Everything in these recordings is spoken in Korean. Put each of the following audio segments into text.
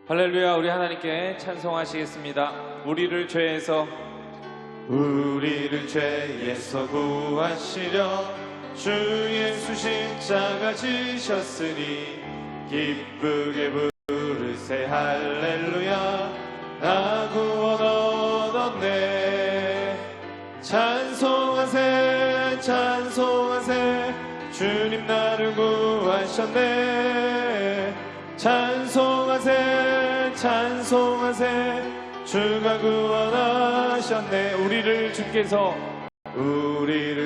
할렐루야. 우리 하나님께 찬송하시겠습니다. 우리를 죄에서 구하시려 주 예수 십자가 지셨으니 기쁘게 부르세 할렐루야. 나 구원 얻었네. 찬송하세 찬송하세 주님 나를 구하셨네. 찬송하세 찬송하세 주가 구원하셨네. 우리를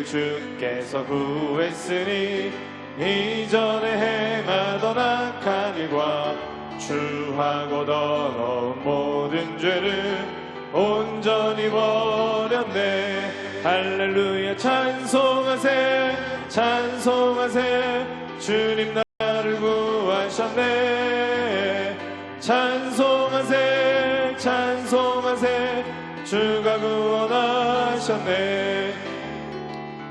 주께서 구했으니 이전에 행하던 악한 일과 추하고 더러운 모든 죄를 온전히 버렸네. 할렐루야. 찬송하세 찬송하세 주님 나를 구하셨네. 찬송하세 찬송하세 주가 구원하셨네.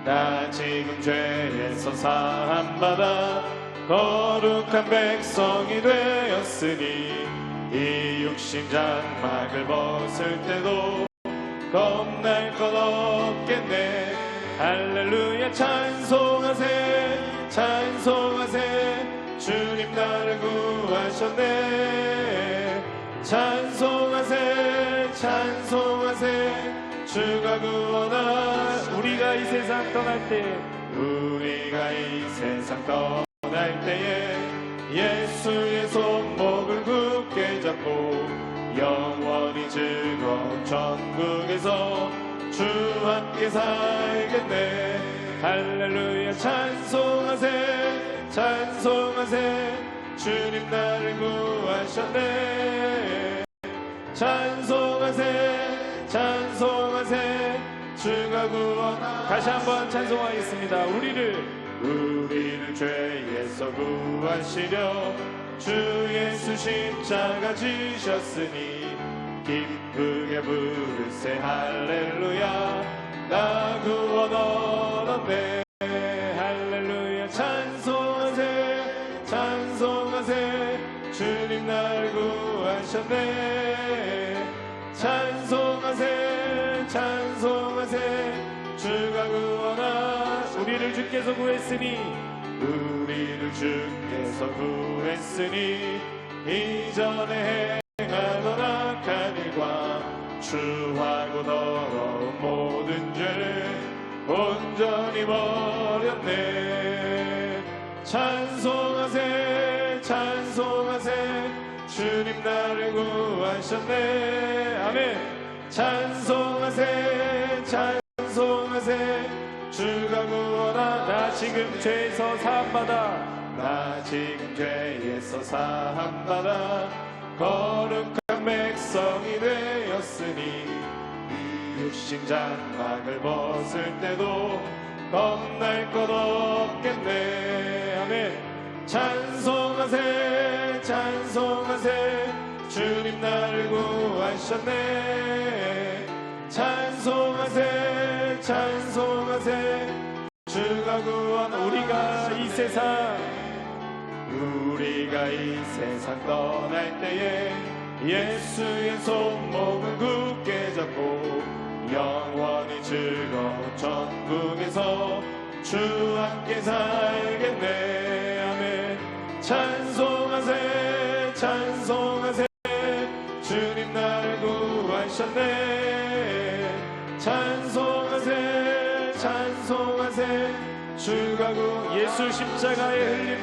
나 지금 죄에서 사함받아 거룩한 백성이 되었으니 이 육신 장막을 벗을 때도 겁날 것 없겠네. 할렐루야. 찬송하세 찬송하세 주님 나를 구하셨네. 찬송하세 찬송하세 주가 우리가 이 세상 떠날 때에 예수의 손목을 굳게 잡고 영원히 즐거운 천국에서 주 함께 살겠네. 할렐루야. 찬송하세 찬송하세 주님 나를 구하셨네. 찬송하세 찬송하세 주가 다시 한번 찬송하겠습니다. 우리를 죄에서 구하시려 주 예수 십자가 지셨으니 기쁘게 부르세 할렐루야. 나 구원 얻었네. 할렐루야. 찬송하세 찬송하세 주님 날 구하셨네. 찬송하세 찬송하세 주가 우리를 주께서 구했으니 이전에 행하던 악한 일과 추하고 더러운 모든 죄를 온전히 버렸네. 찬송하세 찬송하세 주님 나를 구하셨네. 아멘. 찬송하세 찬송하세 주가 나 지금 죄에서 사함받아 거룩한 백성이 되었으니 육신 장막을 벗을 때도 겁날 것 없겠네. 아멘. 찬송하세 찬송하세 주님 나를 구하셨네. 찬송하세 찬송하세 주가 우리가 이 세상 떠날 때에 예수의 손목을 굳게 잡고 영원히 즐거운 천국에서 주 함께 살겠네. 아멘. 찬송하세 찬송하세 주님 날 구하셨네. 찬송하세 찬송하세 주가 예수 십자가에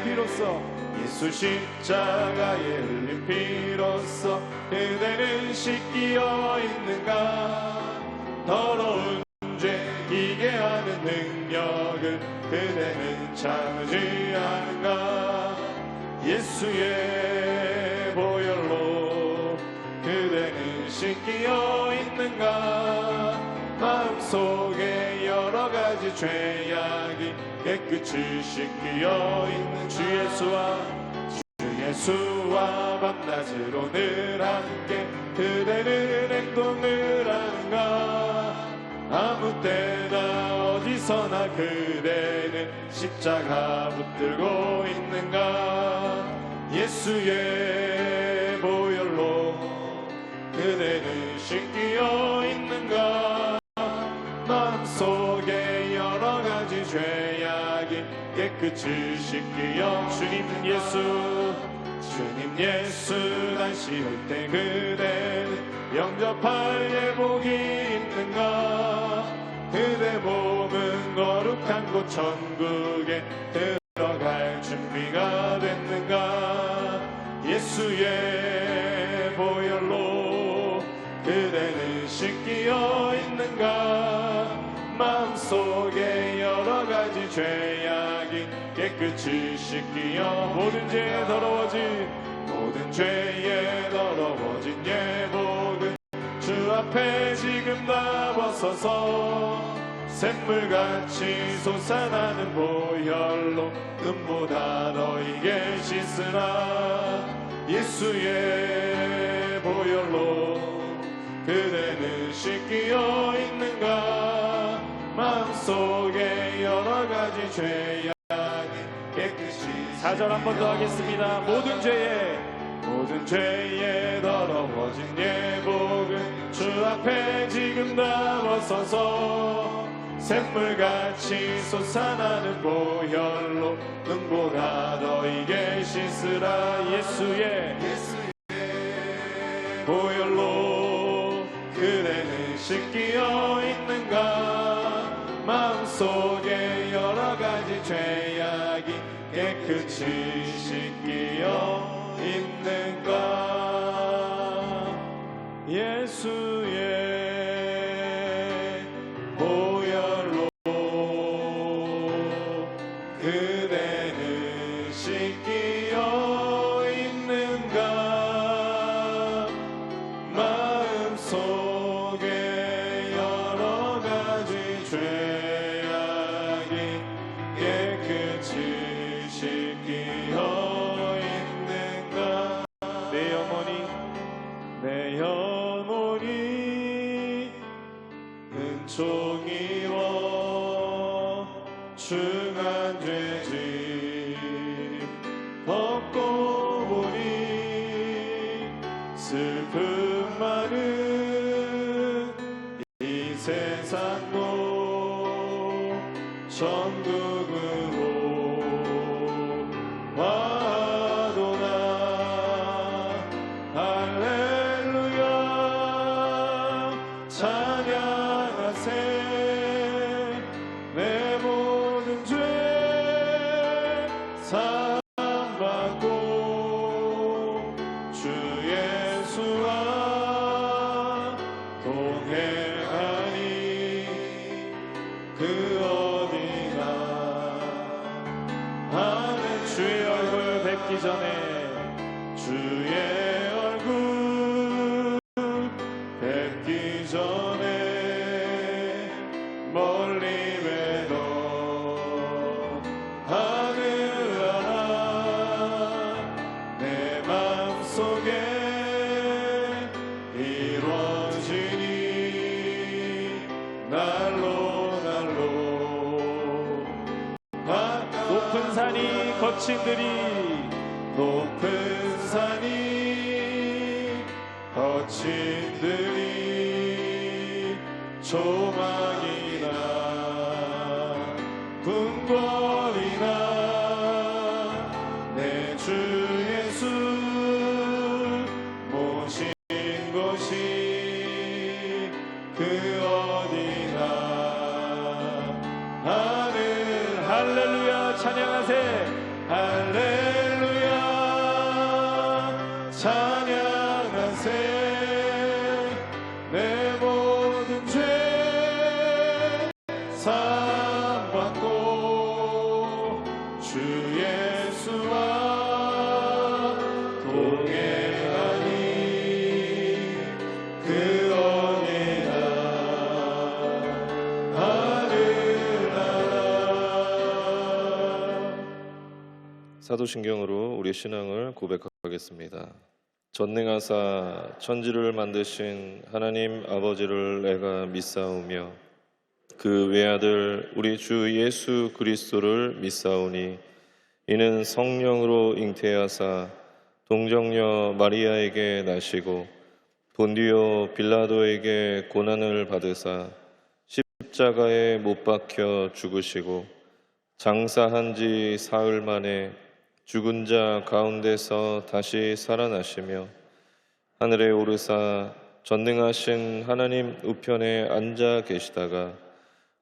흘린 피로써 그대는 씻기어 있는가. 더러운 죄 이게 하는 능력을 그대는 참지 않은가. 예수의 보혈로 그대는 씻기어 있는가. 마음속에 여러 가지 죄악이 깨끗이 씻기어 있는 주 예수와 밤낮으로 늘 함께 그대는 행동을 하는가. 아무 때나 어디서나 그대는 십자가 붙들고 있는가. 예수의 보혈로 그대는 씻기어 있는가? 마음속에 여러 가지 죄악이 깨끗이 씻기어 주님 예수 다시 올 때 그대는 영접할 예복이 있는가? 그대 몸은 거룩한 곳 천국에 들어갈 준비가 됐는가? 예수의 보혈로 그대는 씻기어 있는가? 마음속에 여러 가지 죄악이 깨끗이 씻기어 모든 죄에 더러워진 예복은 주 앞에 지금 다 벗어서 샘물같이 솟아나는 보혈로 눈보다 너희게 씻으라. 예수의 보혈로 그대는 씻기어 있는가? 마음속에 여러 가지 죄악이 깨끗이 4절 한 번 더 하겠습니다. 모든 죄에 더러워진 예복은 주 앞에 지금 다 벗어서 샘물같이 솟아나는 보혈로 눈보다 너희게 씻으라. 예수의 보혈로 그대는 씻기어 있는가? 마음속에 여러 가지 죄악이 깨끗이 씻기어 있는가? 예수의 보혈로 그대는 씻기어 있는가? 마음속에 여러 가지 죄악이 깨끗이 씻기어 있는가? 내 영혼이 은총이워 중한 죄짐 벗고 보니 슬픔 많은 이 세상도 천국으로 와도다. 할렐루야 찬양하세. 내 모든 죄 사함받고 주 예수와 동행하니 그 어디나 하는 주의 얼굴 뵙기 전에 주의 얼굴 뵙기 전에 멀리 뵈던 하늘나라 내 마음속에 이루어지니 날로 높은 산이 거친 들이 조망이나 궁궐이나 내 주 예수 모신 곳이 그 어디나 하늘 할렐루야 찬양하세. 할렐루야 찬양하세. 내 모든 죄 사함받고 주 예수와 동행하니 그 어디나 하늘나라. 사도신경으로 우리의 신앙을 고백하겠습니다. 전능하사 천지를 만드신 하나님 아버지를 내가 믿사오며 그 외아들 우리 주 예수 그리스도를 믿사오니 이는 성령으로 잉태하사 동정녀 마리아에게 나시고 본디오 빌라도에게 고난을 받으사 십자가에 못 박혀 죽으시고 장사한 지 사흘 만에 죽은 자 가운데서 다시 살아나시며 하늘에 오르사 전능하신 하나님 우편에 앉아 계시다가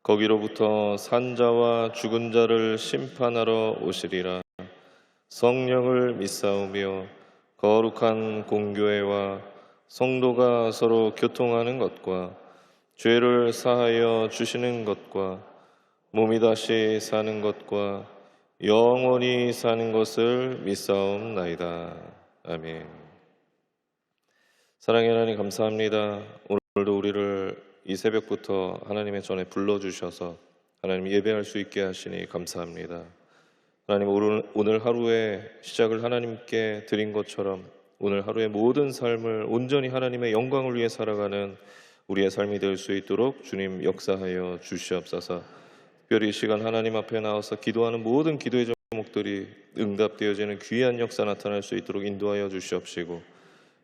거기로부터 산자와 죽은 자를 심판하러 오시리라. 성령을 믿사오며 거룩한 공교회와 성도가 서로 교통하는 것과 죄를 사하여 주시는 것과 몸이 다시 사는 것과 영원히 사는 것을 믿사옵나이다. 아멘. 사랑의 하나님 감사합니다. 오늘도 우리를 이 새벽부터 하나님의 전에 불러주셔서 하나님 예배할 수 있게 하시니 감사합니다. 하나님 오늘 하루의 시작을 하나님께 드린 것처럼 오늘 하루의 모든 삶을 온전히 하나님의 영광을 위해 살아가는 우리의 삶이 될 수 있도록 주님 역사하여 주시옵소서. 특별히 이 시간 하나님 앞에 나와서 기도하는 모든 기도의 제목들이 응답되어지는 귀한 역사 나타날 수 있도록 인도하여 주시옵시고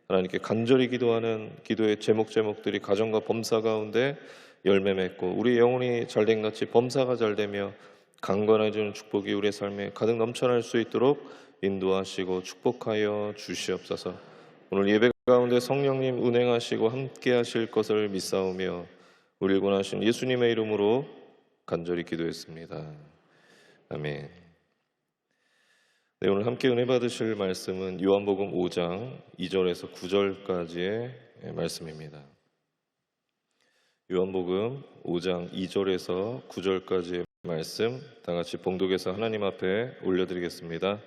하나님께 간절히 기도하는 기도의 제목들이 가정과 범사 가운데 열매 맺고 우리 영혼이 잘된 같이 범사가 잘되며 강건해지는 축복이 우리의 삶에 가득 넘쳐날 수 있도록 인도하시고 축복하여 주시옵소서. 오늘 예배 가운데 성령님 운행하시고 함께 하실 것을 믿사오며 우리를 구원하신 예수님의 이름으로 간절히 기도했습니다. 아멘. 네, 오늘 함께 은혜 받으실 말씀은 요한복음 5장 2절에서 9절까지의 말씀입니다. 요한복음 5장 2절에서 9절까지의 말씀 다 같이 봉독해서 하나님 앞에 올려드리겠습니다.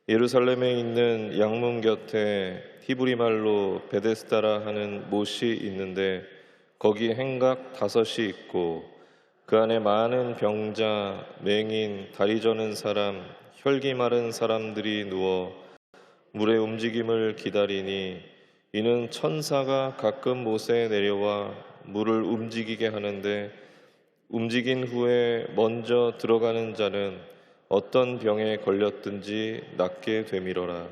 예루살렘에 있는 양문 곁에 히브리 말로 베데스다라 하는 못이 있는데 거기 행각 5이 있고 그 안에 많은 병자, 맹인, 다리 저는 사람, 혈기 마른 사람들이 누워 물의 움직임을 기다리니 이는 천사가 가끔 못에 내려와 물을 움직이게 하는데 움직인 후에 먼저 들어가는 자는 어떤 병에 걸렸든지 낫게 되밀어라.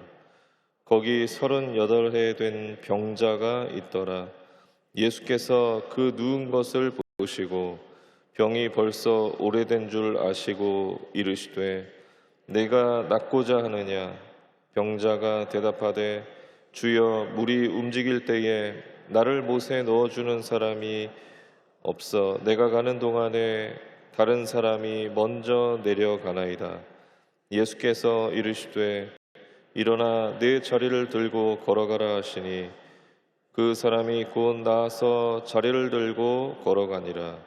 거기 38해 된 병자가 있더라. 예수께서 그 누운 것을 보시고 병이 벌써 오래된 줄 아시고 이르시되 내가 낫고자 하느냐? 병자가 대답하되 주여 물이 움직일 때에 나를 못에 넣어주는 사람이 없어 내가 가는 동안에 다른 사람이 먼저 내려가나이다. 예수께서 이르시되 일어나 내 자리를 들고 걸어가라 하시니 그 사람이 곧 나아서 자리를 들고 걸어가니라.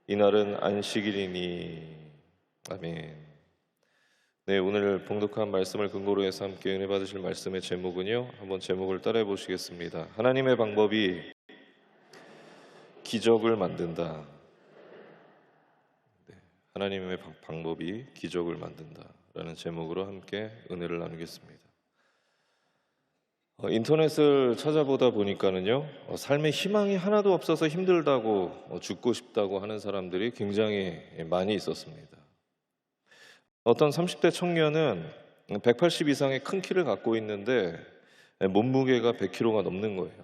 이날은 안식일이니. 아멘. 네, 오늘 봉독한 말씀을 근거로 해서 함께 은혜 받으실 말씀의 제목은요, 한번 제목을 따라해 보시겠습니다. 하나님의 방법이 기적을 만든다. 네, 하나님의 방법이 기적을 만든다라는 제목으로 함께 은혜를 나누겠습니다. 인터넷을 찾아보다 보니까는요, 삶에 희망이 하나도 없어서 힘들다고 죽고 싶다고 하는 사람들이 굉장히 많이 있었습니다. 어떤 30대 청년은 180 이상의 큰 키를 갖고 있는데 몸무게가 100kg가 넘는 거예요.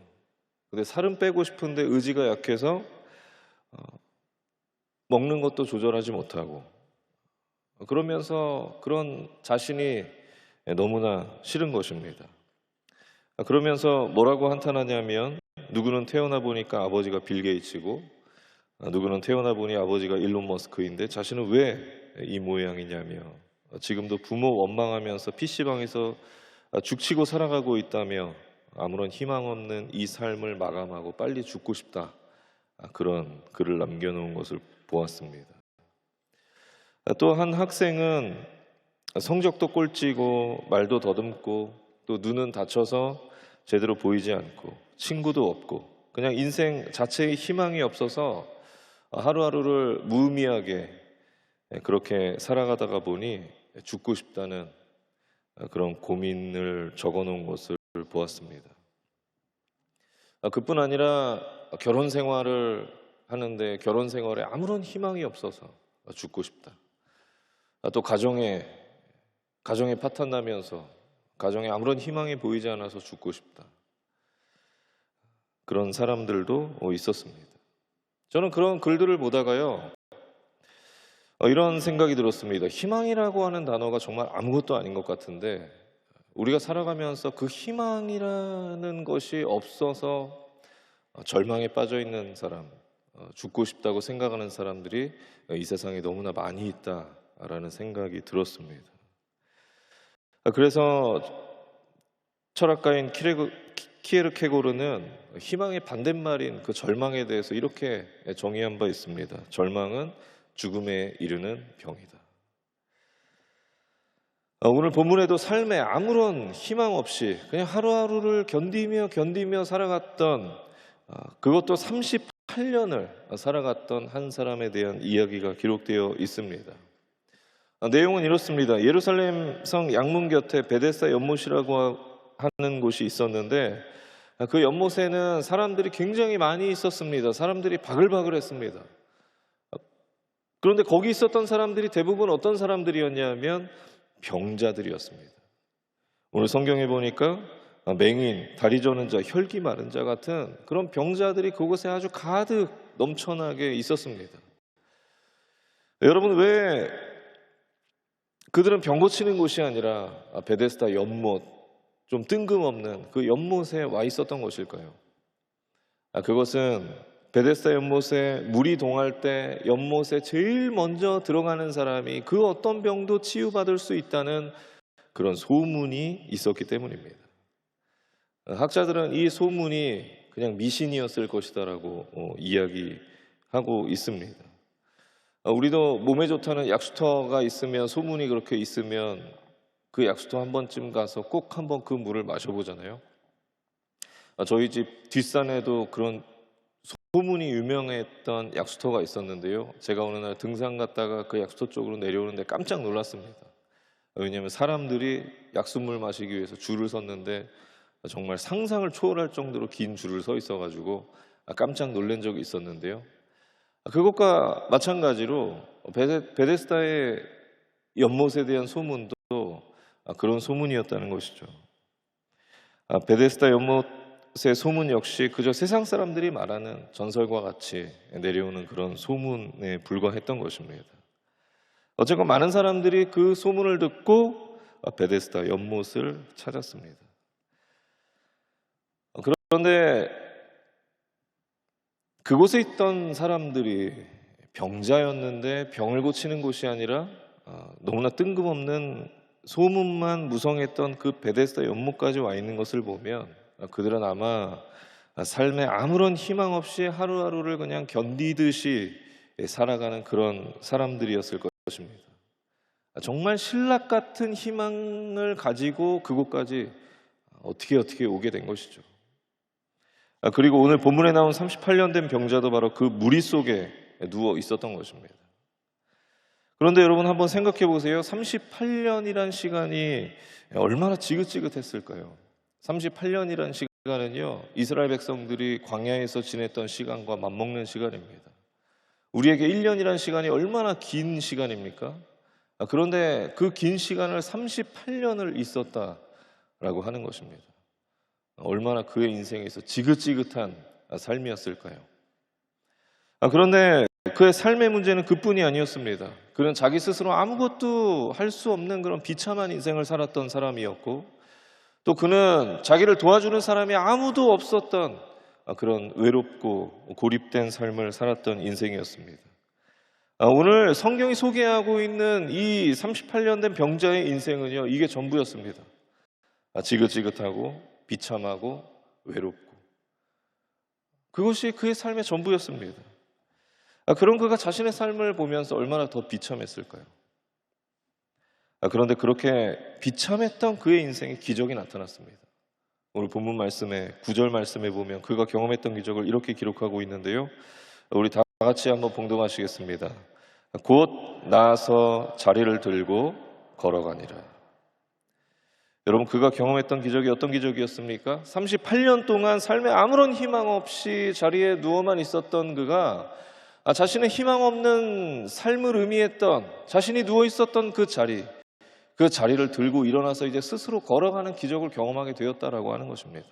근데 살은 빼고 싶은데 의지가 약해서 먹는 것도 조절하지 못하고 그러면서 그런 자신이 너무나 싫은 것입니다. 그러면서 뭐라고 한탄하냐면 누구는 태어나 보니까 아버지가 빌 게이츠고 누구는 태어나 보니 아버지가 일론 머스크인데 자신은 왜 이 모양이냐며 지금도 부모 원망하면서 PC방에서 죽치고 살아가고 있다며 아무런 희망 없는 이 삶을 마감하고 빨리 죽고 싶다, 그런 글을 남겨놓은 것을 보았습니다. 또 한 학생은 성적도 꼴찌고 말도 더듬고 또 눈은 다쳐서 제대로 보이지 않고 친구도 없고 그냥 인생 자체의 희망이 없어서 하루하루를 무의미하게 그렇게 살아가다가 보니 죽고 싶다는 그런 고민을 적어놓은 것을 보았습니다. 그뿐 아니라 결혼 생활을 하는데 결혼 생활에 아무런 희망이 없어서 죽고 싶다. 또 가정에 파탄 나면서 가정에 아무런 희망이 보이지 않아서 죽고 싶다. 그런 사람들도 있었습니다. 저는 그런 글들을 보다가요, 이런 생각이 들었습니다. 희망이라고 하는 단어가 정말 아무것도 아닌 것 같은데 우리가 살아가면서 그 희망이라는 것이 없어서 절망에 빠져 있는 사람, 죽고 싶다고 생각하는 사람들이 이 세상에 너무나 많이 있다라는 생각이 들었습니다. 그래서 철학가인 키에르케고르는 희망의 반대말인 그 절망에 대해서 이렇게 정의한 바 있습니다. 절망은 죽음에 이르는 병이다. 오늘 본문에도 삶에 아무런 희망 없이 그냥 하루하루를 견디며 살아갔던, 그것도 38년을 살아갔던 한 사람에 대한 이야기가 기록되어 있습니다. 내용은 이렇습니다. 예루살렘 성 양문 곁에 베데스다 연못이라고 하는 곳이 있었는데 그 연못에는 사람들이 굉장히 많이 있었습니다. 사람들이 바글바글했습니다. 그런데 거기 있었던 사람들이 대부분 어떤 사람들이었냐면 병자들이었습니다. 오늘 성경에 보니까 맹인, 다리 저는 자, 혈기 마른 자 같은 그런 병자들이 그곳에 아주 가득 넘쳐나게 있었습니다. 여러분, 왜 그들은 병 고치는 곳이 아니라 베데스다 연못, 좀 뜬금없는 그 연못에 와 있었던 것일까요? 그것은 베데스다 연못에 물이 동할 때 연못에 제일 먼저 들어가는 사람이 그 어떤 병도 치유받을 수 있다는 그런 소문이 있었기 때문입니다. 학자들은 이 소문이 그냥 미신이었을 것이다라고 이야기하고 있습니다. 우리도 몸에 좋다는 약수터가 있으면, 소문이 그렇게 있으면 그 약수터 한 번쯤 가서 꼭 한번 그 물을 마셔보잖아요. 저희 집 뒷산에도 그런 소문이 유명했던 약수터가 있었는데요. 제가 어느 날 등산 갔다가 그 약수터 쪽으로 내려오는데 깜짝 놀랐습니다. 왜냐하면 사람들이 약수물 마시기 위해서 줄을 섰는데 정말 상상을 초월할 정도로 긴 줄을 서 있어가지고 깜짝 놀란 적이 있었는데요. 그것과 마찬가지로 베데스다의 연못에 대한 소문도 그런 소문이었다는 것이죠. 베데스다 연못의 소문 역시 그저 세상 사람들이 말하는 전설과 같이 내려오는 그런 소문에 불과했던 것입니다. 어쨌건 많은 사람들이 그 소문을 듣고 베데스다 연못을 찾았습니다. 그런데 그곳에 있던 사람들이 병자였는데 병을 고치는 곳이 아니라 너무나 뜬금없는 소문만 무성했던 그 베데스다 연못까지 와 있는 것을 보면 그들은 아마 삶에 아무런 희망 없이 하루하루를 그냥 견디듯이 살아가는 그런 사람들이었을 것입니다. 정말 신락 같은 희망을 가지고 그곳까지 어떻게 오게 된 것이죠. 그리고 오늘 본문에 나온 38년 된 병자도 바로 그 무리 속에 누워 있었던 것입니다. 그런데 여러분 한번 생각해 보세요. 38년이란 시간이 얼마나 지긋지긋했을까요? 38년이란 시간은요, 이스라엘 백성들이 광야에서 지냈던 시간과 맞먹는 시간입니다. 우리에게 1년이란 시간이 얼마나 긴 시간입니까? 그런데 그 긴 시간을 38년을 있었다라고 하는 것입니다. 얼마나 그의 인생에서 지긋지긋한 삶이었을까요? 그런데 그의 삶의 문제는 그뿐이 아니었습니다. 그는 자기 스스로 아무것도 할 수 없는 그런 비참한 인생을 살았던 사람이었고, 또 그는 자기를 도와주는 사람이 아무도 없었던 그런 외롭고 고립된 삶을 살았던 인생이었습니다. 오늘 성경이 소개하고 있는 이 38년 된 병자의 인생은요, 이게 전부였습니다. 지긋지긋하고 비참하고 외롭고, 그것이 그의 삶의 전부였습니다. 그런 그가 자신의 삶을 보면서 얼마나 더 비참했을까요? 그런데 그렇게 비참했던 그의 인생에 기적이 나타났습니다. 오늘 본문 말씀에 9절 말씀에 보면 그가 경험했던 기적을 이렇게 기록하고 있는데요. 우리 다 같이 한번 봉독하시겠습니다. 곧 나아서 자리를 들고 걸어가니라. 여러분, 그가 경험했던 기적이 어떤 기적이었습니까? 38년 동안 삶에 아무런 희망 없이 자리에 누워만 있었던 그가 자신의 희망 없는 삶을 의미했던, 자신이 누워 있었던 그 자리를 들고 일어나서 이제 스스로 걸어가는 기적을 경험하게 되었다라고 하는 것입니다.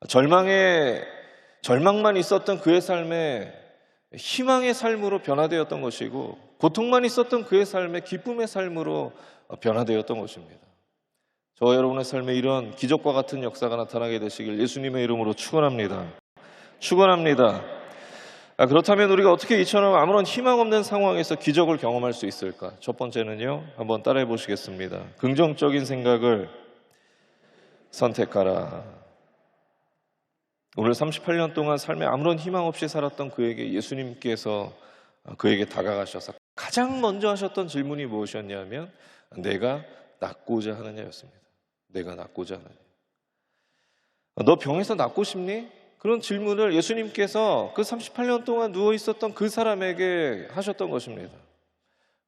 절망의 절망만 있었던 그의 삶에 희망의 삶으로 변화되었던 것이고, 고통만 있었던 그의 삶에 기쁨의 삶으로 변화되었던 것입니다. 저와 여러분의 삶에 이런 기적과 같은 역사가 나타나게 되시길 예수님의 이름으로 축원합니다. 축원합니다. 그렇다면 우리가 어떻게 이처럼 아무런 희망 없는 상황에서 기적을 경험할 수 있을까? 첫 번째는요, 한번 따라해 보시겠습니다. 긍정적인 생각을 선택하라. 오늘 38년 동안 삶에 아무런 희망 없이 살았던 그에게 예수님께서 그에게 다가가셔서 가장 먼저 하셨던 질문이 무엇이었냐면, 내가 낫고자 하느냐였습니다. 내가 낫고자 하느냐. 너 병에서 낫고 싶니? 그런 질문을 예수님께서 그 38년 동안 누워 있었던 그 사람에게 하셨던 것입니다.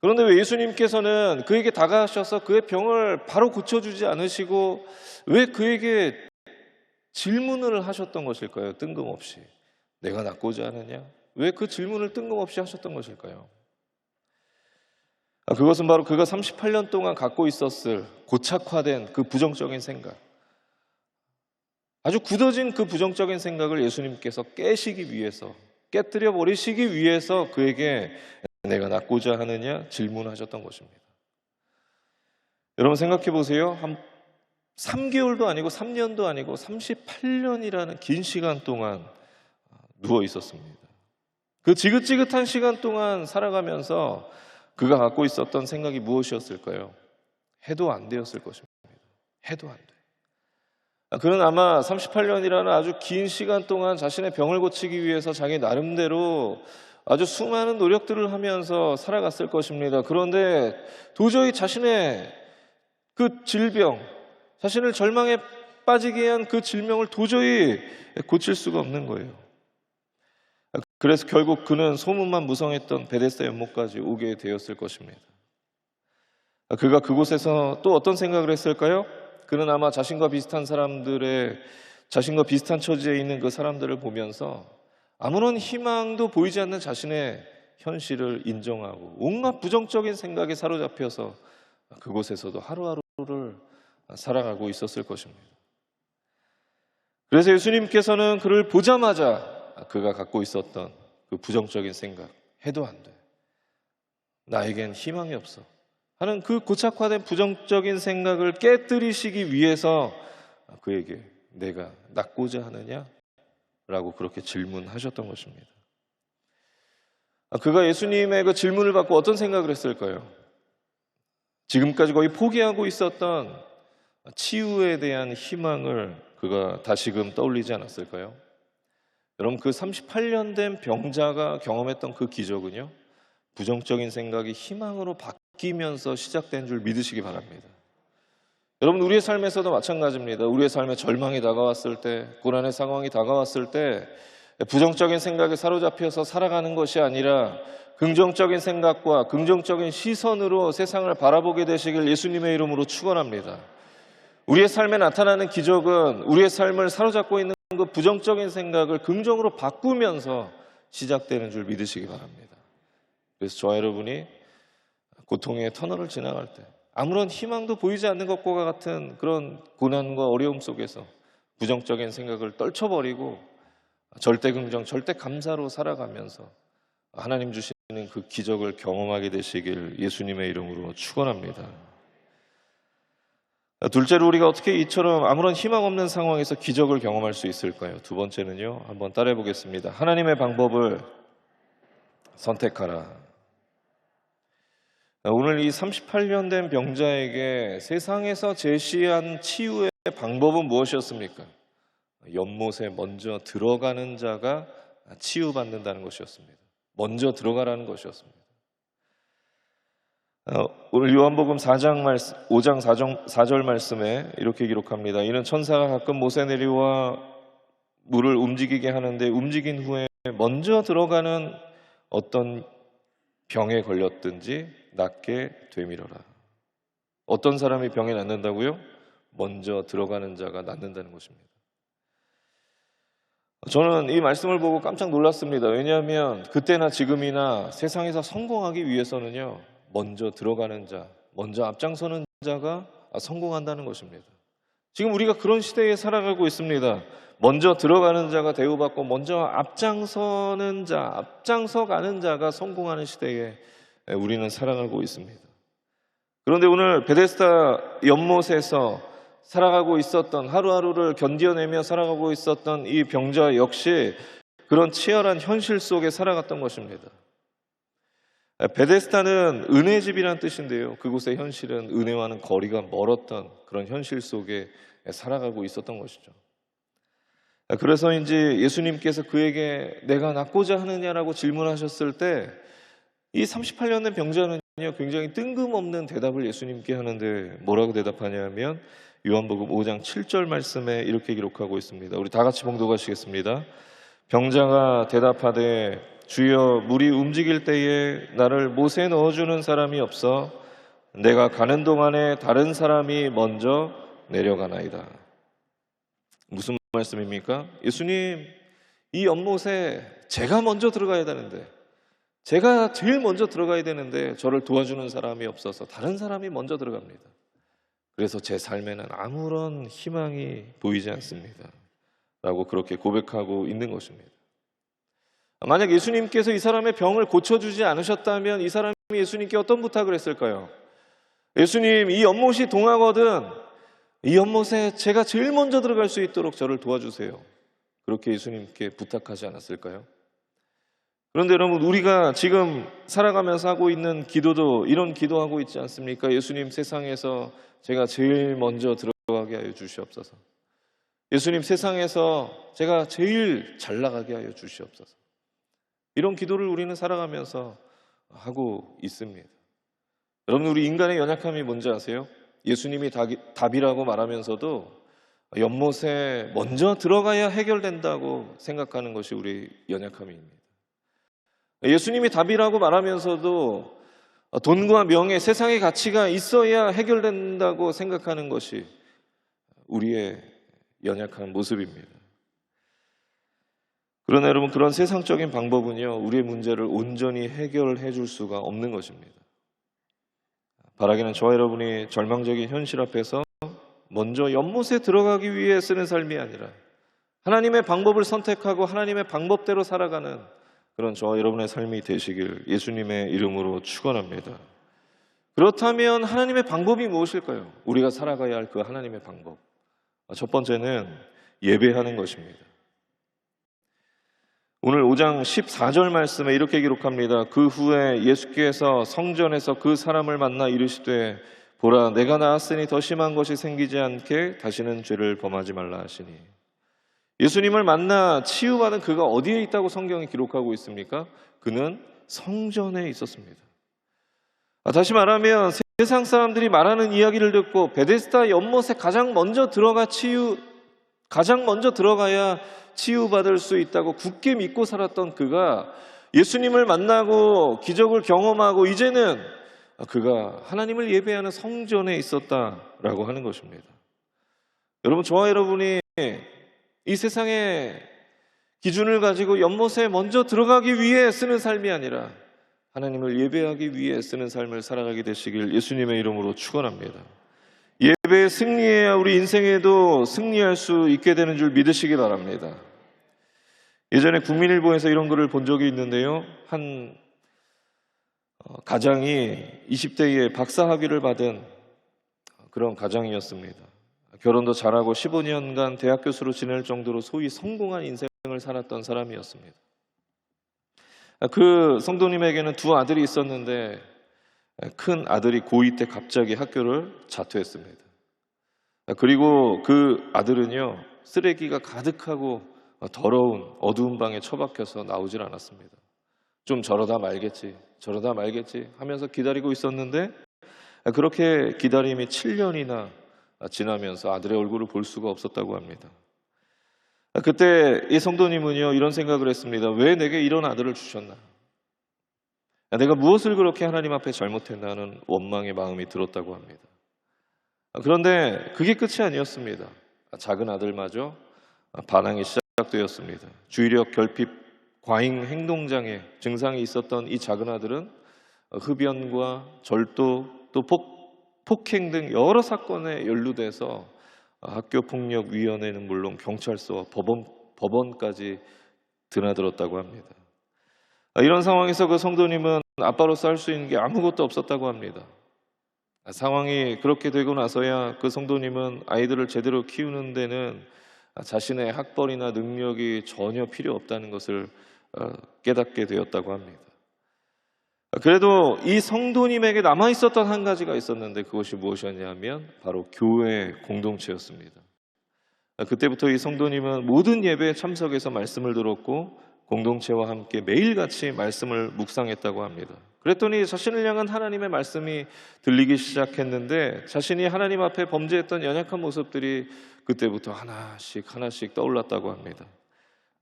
그런데 왜 예수님께서는 그에게 다가가셔서 그의 병을 바로 고쳐주지 않으시고 왜 그에게 질문을 하셨던 것일까요? 뜬금없이. 내가 낫고자 하느냐? 왜 그 질문을 뜬금없이 하셨던 것일까요? 그것은 바로 그가 38년 동안 갖고 있었을 고착화된 그 부정적인 생각, 아주 굳어진 그 부정적인 생각을 예수님께서 깨시기 위해서, 깨뜨려 버리시기 위해서 그에게 내가 낫고자 하느냐 질문하셨던 것입니다. 여러분 생각해 보세요. 한 3개월도 아니고 3년도 아니고 38년이라는 긴 시간 동안 누워 있었습니다. 그 지긋지긋한 시간 동안 살아가면서 그가 갖고 있었던 생각이 무엇이었을까요? 해도 안 되었을 것입니다. 해도 안 돼. 그는 아마 38년이라는 아주 긴 시간 동안 자신의 병을 고치기 위해서 자기 나름대로 아주 수많은 노력들을 하면서 살아갔을 것입니다. 그런데 도저히 자신의 그 질병, 자신을 절망에 빠지게 한 그 질병을 도저히 고칠 수가 없는 거예요. 그래서 결국 그는 소문만 무성했던 베데스다 연못까지 오게 되었을 것입니다. 그가 그곳에서 또 어떤 생각을 했을까요? 그는 아마 자신과 비슷한 처지에 있는 그 사람들을 보면서 아무런 희망도 보이지 않는 자신의 현실을 인정하고 온갖 부정적인 생각에 사로잡혀서 그곳에서도 하루하루를 살아가고 있었을 것입니다. 그래서 예수님께서는 그를 보자마자 그가 갖고 있었던 그 부정적인 생각, 해도 안 돼, 나에겐 희망이 없어 하는 그 고착화된 부정적인 생각을 깨뜨리시기 위해서 그에게 내가 낫고자 하느냐? 라고 그렇게 질문하셨던 것입니다. 그가 예수님의 그 질문을 받고 어떤 생각을 했을까요? 지금까지 거의 포기하고 있었던 치유에 대한 희망을 그가 다시금 떠올리지 않았을까요? 여러분, 그 38년 된 병자가 경험했던 그 기적은요, 부정적인 생각이 희망으로 바뀌면서 시작된 줄 믿으시기 바랍니다. 여러분, 우리의 삶에서도 마찬가지입니다. 우리의 삶에 절망이 다가왔을 때, 고난의 상황이 다가왔을 때 부정적인 생각에 사로잡혀서 살아가는 것이 아니라 긍정적인 생각과 긍정적인 시선으로 세상을 바라보게 되시길 예수님의 이름으로 축원합니다. 우리의 삶에 나타나는 기적은 우리의 삶을 사로잡고 있는 그 부정적인 생각을 긍정으로 바꾸면서 시작되는 줄 믿으시기 바랍니다. 그래서 저와 여러분이 고통의 터널을 지나갈 때 아무런 희망도 보이지 않는 것과 같은 그런 고난과 어려움 속에서 부정적인 생각을 떨쳐버리고 절대 긍정, 절대 감사로 살아가면서 하나님 주시는 그 기적을 경험하게 되시길 예수님의 이름으로 축원합니다. 둘째로 우리가 어떻게 이처럼 아무런 희망 없는 상황에서 기적을 경험할 수 있을까요? 두 번째는요, 한번 따라해 보겠습니다. 하나님의 방법을 선택하라. 오늘 이 38년 된 병자에게 세상에서 제시한 치유의 방법은 무엇이었습니까? 연못에 먼저 들어가는 자가 치유받는다는 것이었습니다. 먼저 들어가라는 것이었습니다. 오늘 요한복음 5장 4절 말씀에 이렇게 기록합니다. 이는 천사가 가끔 못에 내려와 물을 움직이게 하는데 움직인 후에 먼저 들어가는 어떤 병에 걸렸든지 낫게 되밀어라. 어떤 사람이 병에 낫는다고요? 먼저 들어가는 자가 낫는다는 것입니다. 저는 이 말씀을 보고 깜짝 놀랐습니다. 왜냐하면 그때나 지금이나 세상에서 성공하기 위해서는요, 먼저 들어가는 자, 먼저 앞장서는 자가 성공한다는 것입니다. 지금 우리가 그런 시대에 살아가고 있습니다. 먼저 들어가는 자가 대우받고 먼저 앞장서는 자, 앞장서 가는 자가 성공하는 시대에 우리는 살아가고 있습니다. 그런데 오늘 베데스다 연못에서 살아가고 있었던, 하루하루를 견뎌내며 살아가고 있었던 이 병자 역시 그런 치열한 현실 속에 살아갔던 것입니다. 베데스다는 은혜집이라는 뜻인데요, 그곳의 현실은 은혜와는 거리가 멀었던 그런 현실 속에 살아가고 있었던 것이죠. 그래서인지 예수님께서 그에게 내가 낫고자 하느냐라고 질문하셨을 때 이 38년 된 병자는요, 굉장히 뜬금없는 대답을 예수님께 하는데 뭐라고 대답하냐면 요한복음 5장 7절 말씀에 이렇게 기록하고 있습니다. 우리 다 같이 봉독하시겠습니다. 병자가 대답하되 주여, 물이 움직일 때에 나를 못에 넣어주는 사람이 없어 내가 가는 동안에 다른 사람이 먼저 내려가나이다. 무슨 말씀입니까? 예수님, 이 연못에 제가 먼저 들어가야 되는데, 제가 제일 먼저 들어가야 되는데 저를 도와주는 사람이 없어서 다른 사람이 먼저 들어갑니다. 그래서 제 삶에는 아무런 희망이 보이지 않습니다. 라고 그렇게 고백하고 있는 것입니다. 만약 예수님께서 이 사람의 병을 고쳐주지 않으셨다면 이 사람이 예수님께 어떤 부탁을 했을까요? 예수님, 이 연못이 동하거든 이 연못에 제가 제일 먼저 들어갈 수 있도록 저를 도와주세요. 그렇게 예수님께 부탁하지 않았을까요? 그런데 여러분, 우리가 지금 살아가면서 하고 있는 기도도 이런 기도하고 있지 않습니까? 예수님, 세상에서 제가 제일 먼저 들어가게 하여 주시옵소서. 예수님, 세상에서 제가 제일 잘 나가게 하여 주시옵소서. 이런 기도를 우리는 살아가면서 하고 있습니다. 여러분, 우리 인간의 연약함이 뭔지 아세요? 예수님이 답이라고 말하면서도 연못에 먼저 들어가야 해결된다고 생각하는 것이 우리 연약함입니다. 예수님이 답이라고 말하면서도 돈과 명예, 세상의 가치가 있어야 해결된다고 생각하는 것이 우리의 연약한 모습입니다. 그러나 여러분, 그런 세상적인 방법은요, 우리의 문제를 온전히 해결해 줄 수가 없는 것입니다. 바라기는 저와 여러분이 절망적인 현실 앞에서 먼저 연못에 들어가기 위해 쓰는 삶이 아니라 하나님의 방법을 선택하고 하나님의 방법대로 살아가는 그런 저와 여러분의 삶이 되시길 예수님의 이름으로 축원합니다. 그렇다면 하나님의 방법이 무엇일까요? 우리가 살아가야 할 그 하나님의 방법, 첫 번째는 예배하는 것입니다. 오늘 5장 14절 말씀에 이렇게 기록합니다. 그 후에 예수께서 성전에서 그 사람을 만나 이르시되 보라, 내가 나았으니 더 심한 것이 생기지 않게 다시는 죄를 범하지 말라 하시니. 예수님을 만나 치유받은 그가 어디에 있다고 성경이 기록하고 있습니까? 그는 성전에 있었습니다. 다시 말하면 세상 사람들이 말하는 이야기를 듣고 베데스다 연못에 가장 먼저 들어가야 치유받을 수 있다고 굳게 믿고 살았던 그가 예수님을 만나고 기적을 경험하고 이제는 그가 하나님을 예배하는 성전에 있었다라고 하는 것입니다. 여러분, 저와 여러분이 이 세상의 기준을 가지고 연못에 먼저 들어가기 위해 쓰는 삶이 아니라 하나님을 예배하기 위해 쓰는 삶을 살아가게 되시길 예수님의 이름으로 축원합니다. 예배에 승리해야 우리 인생에도 승리할 수 있게 되는 줄 믿으시기 바랍니다. 예전에 국민일보에서 이런 글을 본 적이 있는데요, 한 가장이 20대에 박사학위를 받은 그런 가장이었습니다. 결혼도 잘하고 15년간 대학 교수로 지낼 정도로 소위 성공한 인생을 살았던 사람이었습니다. 그 성도님에게는 두 아들이 있었는데 큰 아들이 고2 때 갑자기 학교를 자퇴했습니다. 그리고 그 아들은요, 쓰레기가 가득하고 더러운 어두운 방에 처박혀서 나오질 않았습니다. 좀 저러다 말겠지 하면서 기다리고 있었는데 그렇게 기다림이 7년이나 지나면서 아들의 얼굴을 볼 수가 없었다고 합니다. 그때 이 성도님은요, 이런 생각을 했습니다. 왜 내게 이런 아들을 주셨나? 내가 무엇을 그렇게 하나님 앞에 잘못했나 하는 원망의 마음이 들었다고 합니다. 그런데 그게 끝이 아니었습니다. 작은 아들마저 반항이 시작되었습니다. 주의력 결핍 과잉 행동장애 증상이 있었던 이 작은 아들은 흡연과 절도 또 폭행 등 여러 사건에 연루돼서 학교폭력위원회는 물론 경찰서와 법원까지 드나들었다고 합니다. 이런 상황에서 그 성도님은 아빠로서 할 수 있는 게 아무것도 없었다고 합니다. 상황이 그렇게 되고 나서야 그 성도님은 아이들을 제대로 키우는 데는 자신의 학벌이나 능력이 전혀 필요 없다는 것을 깨닫게 되었다고 합니다. 그래도 이 성도님에게 남아있었던 한 가지가 있었는데 그것이 무엇이었냐면 바로 교회 공동체였습니다. 그때부터 이 성도님은 모든 예배에 참석해서 말씀을 들었고 공동체와 함께 매일같이 말씀을 묵상했다고 합니다. 그랬더니 자신을 향한 하나님의 말씀이 들리기 시작했는데 자신이 하나님 앞에 범죄했던 연약한 모습들이 그때부터 하나씩 떠올랐다고 합니다.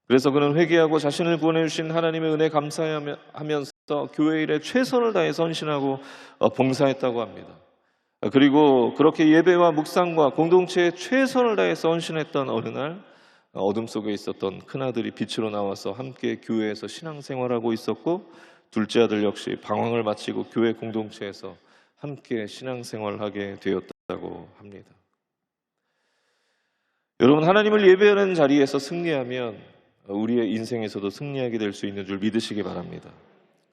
그래서 그는 회개하고 자신을 구원해 주신 하나님의 은혜 감사하면서 교회 일에 최선을 다해 헌신하고 봉사했다고 합니다. 그리고 그렇게 예배와 묵상과 공동체에 최선을 다해서 헌신했던 어느 날 어둠 속에 있었던 큰아들이 빛으로 나와서 함께 교회에서 신앙생활하고 있었고 둘째 아들 역시 방황을 마치고 교회 공동체에서 함께 신앙생활하게 되었다고 합니다. 여러분, 하나님을 예배하는 자리에서 승리하면 우리의 인생에서도 승리하게 될 수 있는 줄 믿으시기 바랍니다.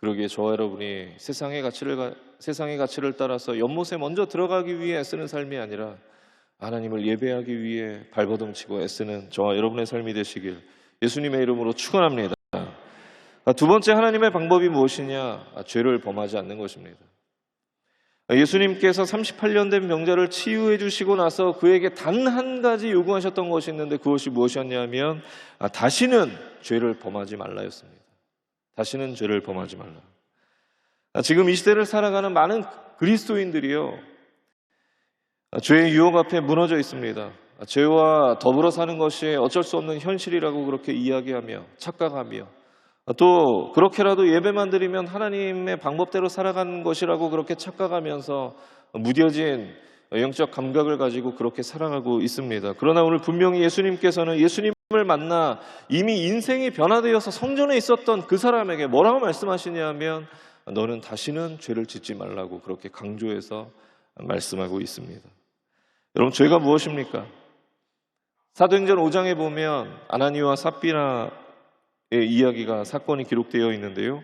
그러기에 저와 여러분이 세상의 가치를 따라서 연못에 먼저 들어가기 위해 애쓰는 삶이 아니라 하나님을 예배하기 위해 발버둥치고 애쓰는 저와 여러분의 삶이 되시길 예수님의 이름으로 축원합니다. 두 번째 하나님의 방법이 무엇이냐? 죄를 범하지 않는 것입니다. 예수님께서 38년 된 병자를 치유해 주시고 나서 그에게 단 한 가지 요구하셨던 것이 있는데 그것이 무엇이었냐면 다시는 죄를 범하지 말라였습니다. 다시는 죄를 범하지 말라. 지금 이 시대를 살아가는 많은 그리스도인들이요, 죄의 유혹 앞에 무너져 있습니다. 죄와 더불어 사는 것이 어쩔 수 없는 현실이라고 그렇게 이야기하며 착각하며 또 그렇게라도 예배만 드리면 하나님의 방법대로 살아가는 것이라고 그렇게 착각하면서 무뎌진 영적 감각을 가지고 그렇게 살아가고 있습니다. 그러나 오늘 분명히 예수님께서는 예수님을 만나 이미 인생이 변화되어서 성전에 있었던 그 사람에게 뭐라고 말씀하시냐 하면 너는 다시는 죄를 짓지 말라고 그렇게 강조해서 말씀하고 있습니다. 여러분, 죄가 무엇입니까? 사도행전 5장에 보면 아나니아와 삽비라의 이야기가 사건이 기록되어 있는데요,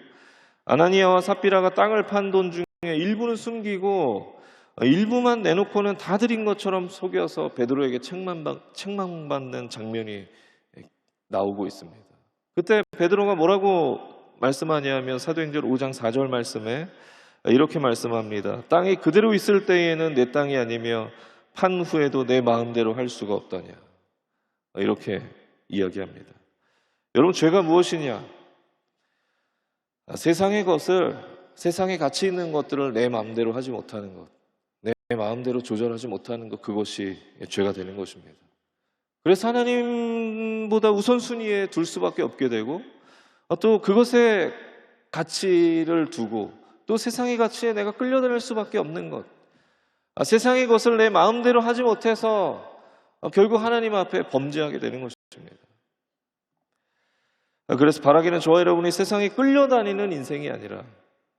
아나니아와 삽비라가 땅을 판 돈 중에 일부는 숨기고 일부만 내놓고는 다 드린 것처럼 속여서 베드로에게 책망받는 장면이 나오고 있습니다. 그때 베드로가 뭐라고 말씀하냐 하면 사도행전 5장 4절 말씀에 이렇게 말씀합니다. 땅이 그대로 있을 때에는 내 땅이 아니며 판 후에도 내 마음대로 할 수가 없다냐, 이렇게 이야기합니다. 여러분, 죄가 무엇이냐? 세상의 것을, 세상에 가치 있는 것들을 내 마음대로 하지 못하는 것, 내 마음대로 조절하지 못하는 것, 그것이 죄가 되는 것입니다. 그래서 하나님보다 우선순위에 둘 수밖에 없게 되고 또 그것에 가치를 두고 또 세상의 가치에 내가 끌려다닐 수밖에 없는 것, 세상의 것을 내 마음대로 하지 못해서 결국 하나님 앞에 범죄하게 되는 것입니다. 그래서 바라기는 저와 여러분이 세상에 끌려다니는 인생이 아니라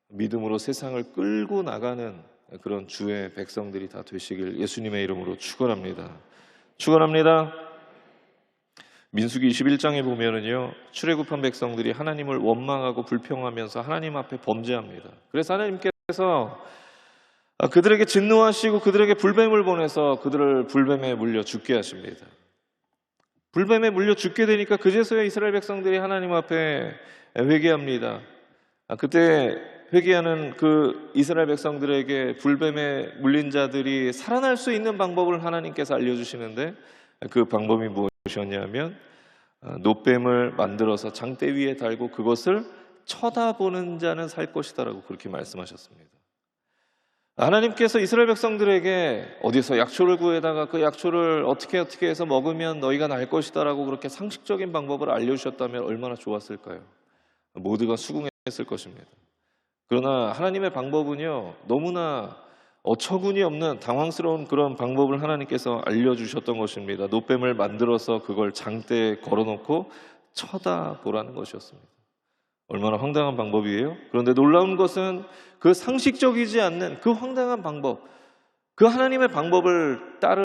믿음으로 세상을 끌고 나가는 그런 주의 백성들이 다 되시길 예수님의 이름으로 축원합니다. 축원합니다. 민수기 21장에 보면은요, 출애굽한 백성들이 하나님을 원망하고 불평하면서 하나님 앞에 범죄합니다. 그래서 하나님께서 그들에게 진노하시고 그들에게 불뱀을 보내서 그들을 불뱀에 물려 죽게 하십니다. 불뱀에 물려 죽게 되니까 그제서야 이스라엘 백성들이 하나님 앞에 회개합니다. 그때 회개하는 그 이스라엘 백성들에게 불뱀에 물린 자들이 살아날 수 있는 방법을 하나님께서 알려주시는데 그 방법이 무엇이었냐면 놋뱀을 만들어서 장대 위에 달고 그것을 쳐다보는 자는 살 것이다라고 그렇게 말씀하셨습니다. 하나님께서 이스라엘 백성들에게 어디서 약초를 구해다가 그 약초를 어떻게 해서 먹으면 너희가 날 것이다라고 그렇게 상식적인 방법을 알려주셨다면 얼마나 좋았을까요? 모두가 수긍했을 것입니다. 그러나 하나님의 방법은요, 너무나 어처구니 없는 당황스러운 그런 방법을 하나님께서 알려주셨던 것입니다. 놋뱀을 만들어서 그걸 장대에 걸어놓고 쳐다보라는 것이었습니다. 얼마나 황당한 방법이에요? 그런데 놀라운 것은 그 상식적이지 않는 그 황당한 방법, 그 하나님의 방법을 따르는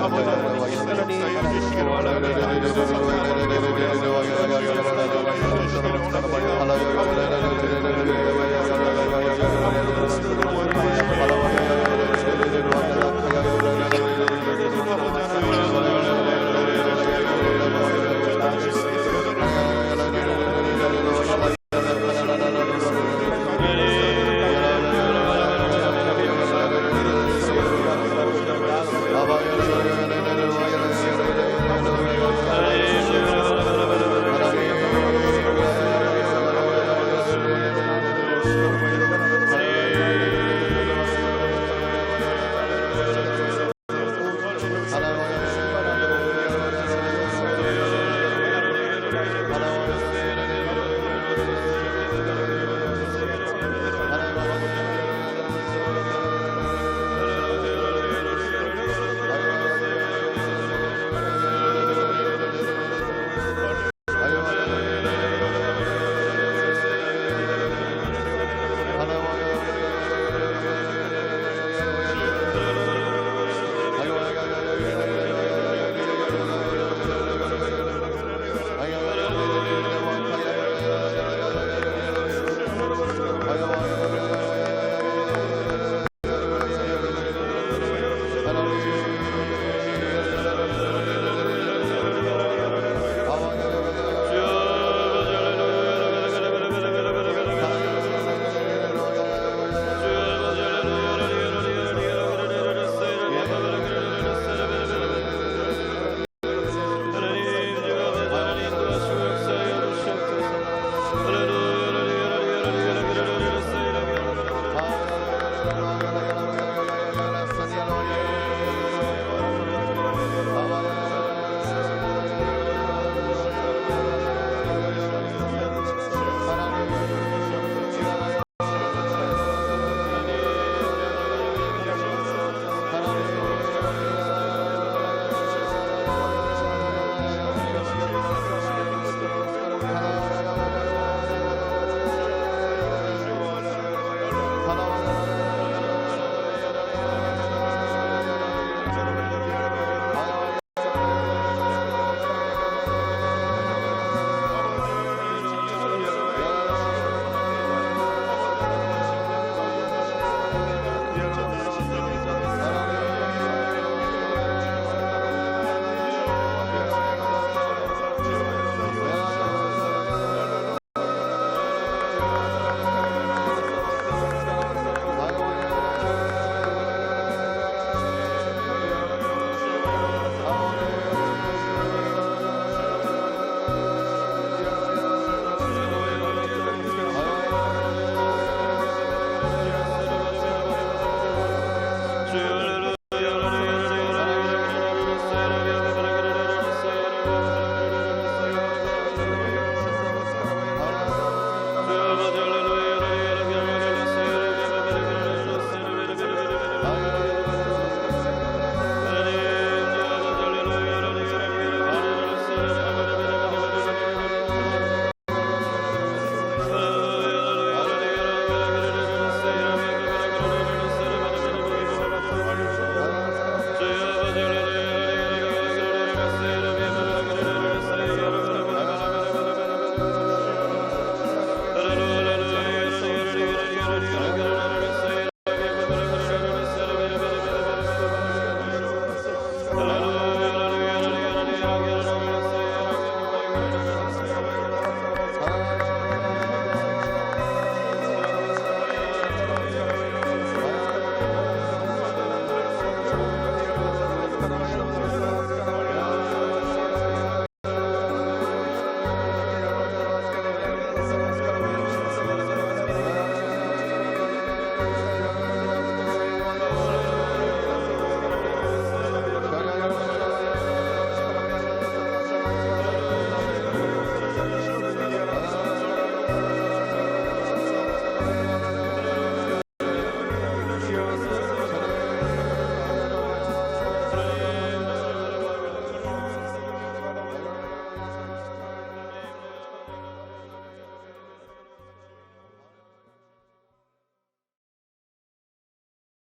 하나님 우리를 받아오셨네